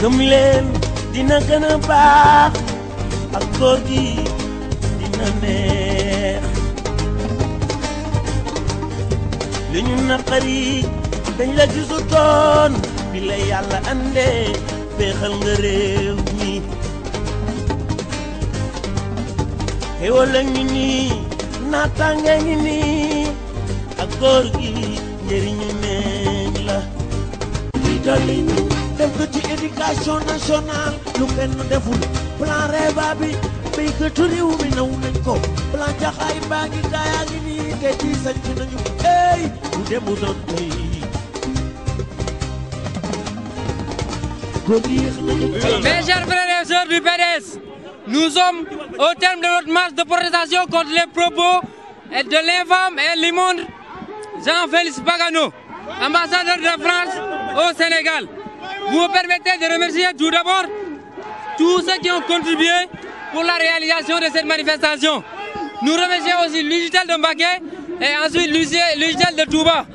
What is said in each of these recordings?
gëm leen dina gën a baax ak góor gi dina neex li ñu naqari dañ la gisutoon bi la yàlla andee féexal nga réew mi xéwal a ngi nii naataange ngi nii ak góor gi njëriñu neen la li dolli ñu def ko ci éducation nationale lu kenn deful plan REVA bi béykatu réew mi naw nañ ko plan jaxaay baa ngi gaayaa ngi nii te ci sanc nañu ey bu demu doon tey Mes chers frères et sœurs du PDS, nous sommes au terme de notre marche de protestation contre les propos de l'infâme et l'immonde Jean-Félix Pagano, ambassadeur de France au Sénégal. Vous me permettez de remercier tout d'abord tous ceux qui ont contribué pour la réalisation de cette manifestation. Nous remercions aussi l'UJTL de Mbacké et ensuite l'UJTL de Touba.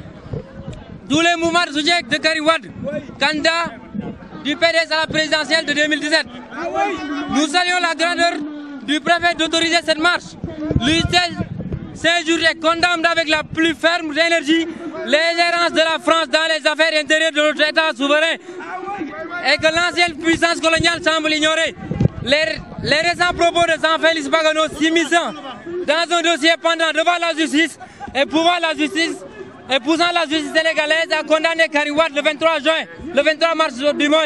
Tous les mouvements de soutien de Karim Wade, candidat du PDS à la présidentielle de 2017. Nous saluons la grandeur du préfet d'autoriser cette marche. L'UJTL s'injure et condamne avec la plus ferme énergie l'ingérence de la France dans les affaires intérieures de notre État souverain et que l'ancienne puissance coloniale semble ignorer. Les récents propos de Jean-Félix Pagano s'immisçant dans un dossier pendant devant la justice et poussant la justice sénégalaise à condamner Karim Wade le 23 mars du mois,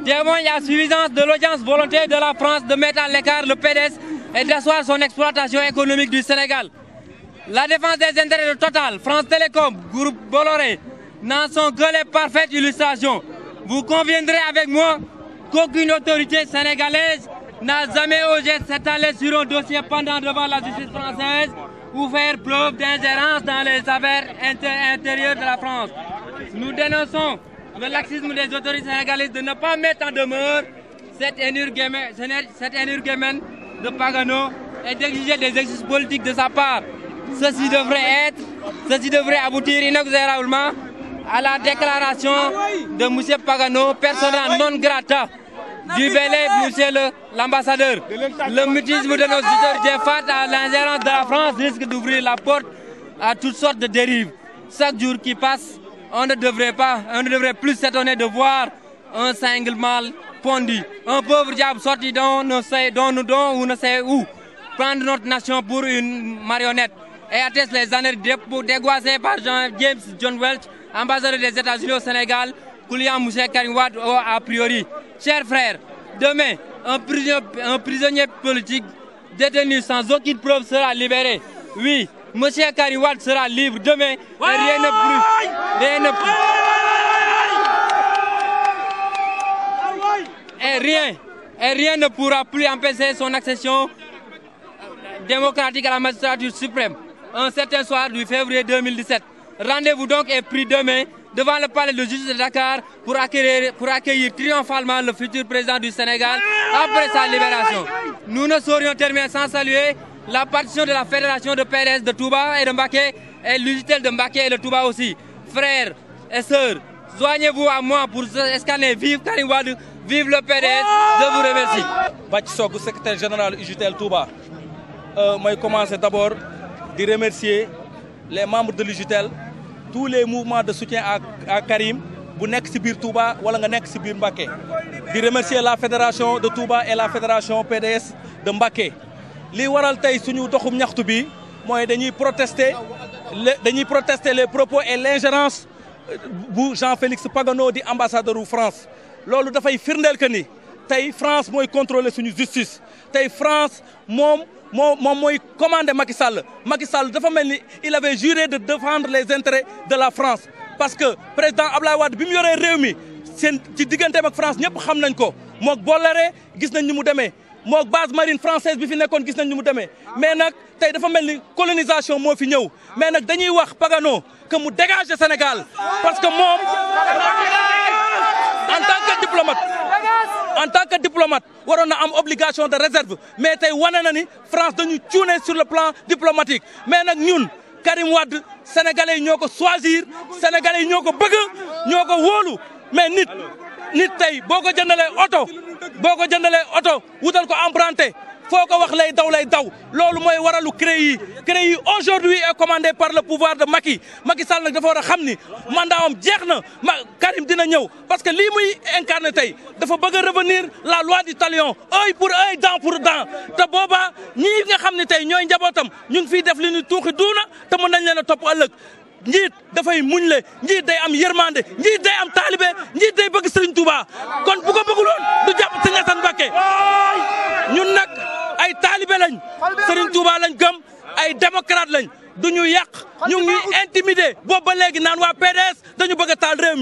témoigne à suffisance de l'audience volonté de la France de mettre à l'écart le PDS et d'asseoir son exploitation économique du Sénégal. La défense des intérêts de Total, France Télécom, Groupe Bolloré n'en sont que les parfaites illustrations. Vous conviendrez avec moi qu'aucune autorité sénégalaise n'a jamais osé s'étaler sur un dossier pendant devant la justice française ou faire preuve d'ingérence dans les affaires intérieures de la France. Nous dénonçons le laxisme des autorités sénégalaises de ne pas mettre en demeure cet énurguement de Pagano et d'exiger des excuses politiques de sa part. Ceci devrait aboutir inexorablement à la déclaration de M. Pagano, persona non grata, du belé, monsieur l'ambassadeur. Le mutisme de nos autorités face à l'ingérence de la France risque d'ouvrir la porte à toutes sortes de dérives. Chaque jour qui passe, on ne devrait plus s'étonner de voir un single mâle pondu, un pauvre diable sorti dont ne sait où, prendre notre nation pour une marionnette et atteste les années dégoisées par James John Welch, ambassadeur des États-Unis au Sénégal, couliant M. Karim Wade a priori. Chers frères, demain, un prisonnier politique détenu sans aucune preuve sera libéré. Oui, M. Karim Wade sera libre demain et rien ne pourra plus empêcher son accession démocratique à la magistrature suprême. Un certain soir du février 2017. Rendez-vous donc est pris demain devant le palais de justice de Dakar pour accueillir triomphalement le futur président du Sénégal après sa libération. Nous ne saurions terminer sans saluer la partition de la fédération de PDS de Touba et de Mbacké et l'UJTL de Mbacké et de Touba aussi. Frères et sœurs, joignez-vous à moi pour scanner vive Karim Wade, vive le PDS. Je vous remercie. Bathie Sock, secrétaire général UJTL Touba. Je commence d'abord de remercier les membres de l'UJTL, tous les mouvements de soutien à Karim, bu nekk ci biir Touba wala nga nekk ci biir Mbacké. De remercier la fédération de Touba et la fédération PDS de Mbacké. Li waral tey suñu doxum ñaxtu bi mooy dañuy protester les propos et l'ingérence bu Jean-Félix Pagano di ambassadeur u France. Loolu dafay firndeel que ni tey France mooy contrôler suñu justice. Tey France moom mooy commandé Macky Sall. Macky Sall dafa mel ni il avait juré de défendre les intérêts de la France. Parce que président Abdoulaye Wade bi mu yoree réew mi seen ci digganteem ak France ñëpp xam nañ ko mook Bolloré gis nañ ni mu demee mook base marine française bi fi nekkoon gis nañ ni mu demee. mais nag tey dafa mel ni colonisation moo fi ñëw mais nag dañuy wax Pagano que mu dégage Sénégal parce que moom en tant que diplomate waroon na am obligation de réserve mais tey wane na ni France dañu cuune sur le plan diplomatique mais nag ñun Karim Wade sénégalais yi ñoo ko choisir sénégalais yi ñoo ko bëgg ñoo ko wóolu mais nit nit tey boo ko jëndalee oto wutal ko emprunté foo ko wax lay daw loolu mooy waralu CREI yi aujourd'hui est commandé par le pouvoir de Macky Sall nag dafa war a xam ni mandat am jeex na Karim dina ñëw parce que lii muy incarné tey dafa bëgg a revenir la loi du talion œil pour œil dent pour dent te boobaa ñii nga xam ne tey ñooy njabootam ñu ngi fiy def li ñu tuuxi duuna te mën nañ leen a topp ëllëg njiit dafay muñ le njiit day am yërmande njiit day am taalibe njiit day bëgg Serigne Touba kon bu ko bëgguloon du jàpp Serigne Assane Mbacké ñun nag ay taalibe lañ Serigne Touba lañ gëm ay démocrate lañ du ñu yàq ñu ngi intimider boobu ba léegi naan waa PDS dañu bëgg a taal réew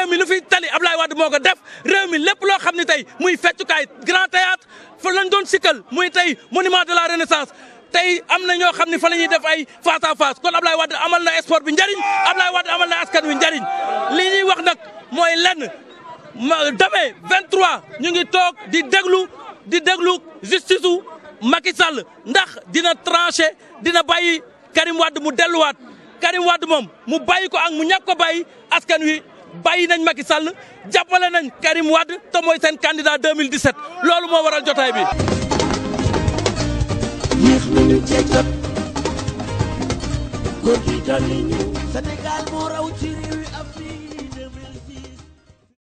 mi lu fi tali Ablaye Wade moo ko def réew mi lépp loo xam ne tey muy feccukaay grand théâtre fa lañ doon sikkal muy tey monument de la renaissance tey am na ñoo xam ne fa la ñuy def ay face à face kon Ablaye Wade amal na sport bi njariñ Ablaye Wade amal na askan wi njariñ li ñuy wax nag mooy lenn demee 23 ñu ngi toog di déglu justice u Macky Sall ndax dina tranché dina bàyyi Karim Wade mu delluwaat Karim Wade moom mu bàyyi ko ak mu ñàkk ko bàyyi askan wi bàyyi nañ Macky Sall jàppale nañ Karim Wade te mooy seen candidat 2017 loolu moo waral jotaay bi. yéex nañu cee jot góor gi dolli ñu Sénégal moo raw ci réewi Afrique